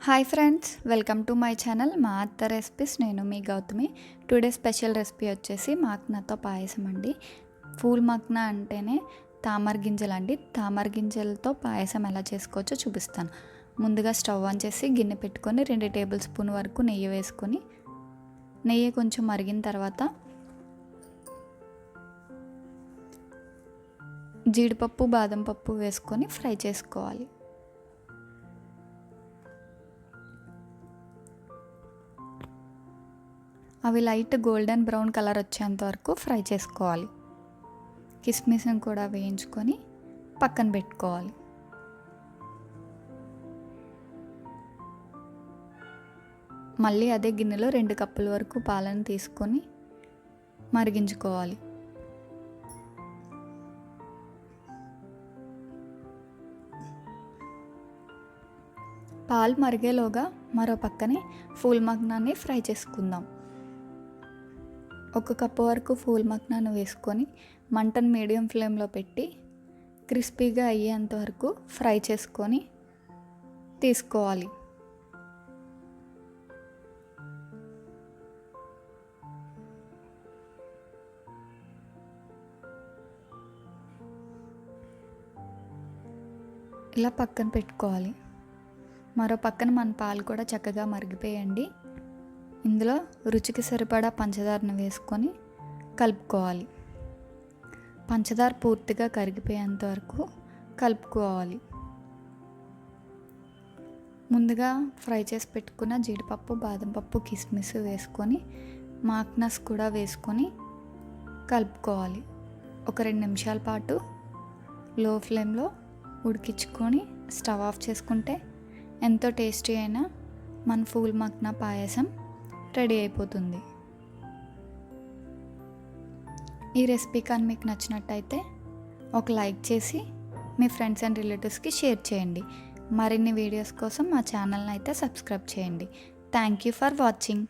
Hi friends, welcome to my channel మా అత్త recipes. నేను మీ గౌతమి. టుడే స్పెషల్ రెసిపీ వచ్చేసి మాక్నాతో పాయసం అండి. ఫూల్ మాక్నా అంటేనే తామర గింజలు అండి. తామర గింజలతో పాయసం ఎలా చేసుకోవచ్చో చూపిస్తాను. ముందుగా స్టవ్ ఆన్ చేసి గిన్నె పెట్టుకొని 2 టేబుల్ స్పూన్ వరకు నెయ్యి వేసుకొని, నెయ్యి కొంచెం మరిగిన తర్వాత జీడిపప్పు బాదం పప్పు వేసుకొని ఫ్రై చేసుకోవాలి. అవి లైట్ గోల్డెన్ బ్రౌన్ కలర్ వచ్చేంత వరకు ఫ్రై చేసుకోవాలి. కిస్మిస్ని కూడా వేయించుకొని పక్కన పెట్టుకోవాలి. మళ్ళీ అదే గిన్నెలో 2 కప్పుల వరకు పాలను తీసుకొని మరిగించుకోవాలి. పాలు మరిగేలోగా మరో పక్కనే ఫూల్ మక్నాన్ని ఫ్రై చేసుకుందాం. 1 కప్పు వరకు ఫూల్ మక్నాను వేసుకొని మంటను మీడియం ఫ్లేమ్లో పెట్టి క్రిస్పీగా అయ్యేంత వరకు ఫ్రై చేసుకొని తీసుకోవాలి. ఇలా పక్కన పెట్టుకోవాలి. మరో పక్కన మన పాలు కూడా చక్కగా మరిగిపోయండి. ఇందులో రుచికి సరిపడా పంచదారను వేసుకొని కలుపుకోవాలి. పంచదార పూర్తిగా కరిగిపోయేంత వరకు కలుపుకోవాలి. ముందుగా ఫ్రై చేసి పెట్టుకున్న జీడిపప్పు బాదం పప్పు కిస్మిస్ వేసుకొని మాక్నస్ కూడా వేసుకొని కలుపుకోవాలి. ఒక 2 నిమిషాల పాటు లో ఫ్లేమ్లో ఉడికించుకొని స్టవ్ ఆఫ్ చేసుకుంటే ఎంతో టేస్టీ అయిన మన ఫూల్ మక్నా పాయసం రెడీ అయిపోతుంది. ఈ రెసిపీ కానీ మీకు నచ్చినట్టయితే ఒక లైక్ చేసి మీ ఫ్రెండ్స్ అండ్ రిలేటివ్స్కి షేర్ చేయండి. మరిన్ని వీడియోస్ కోసం మా ఛానల్ని అయితే సబ్స్క్రైబ్ చేయండి. Thank you for watching.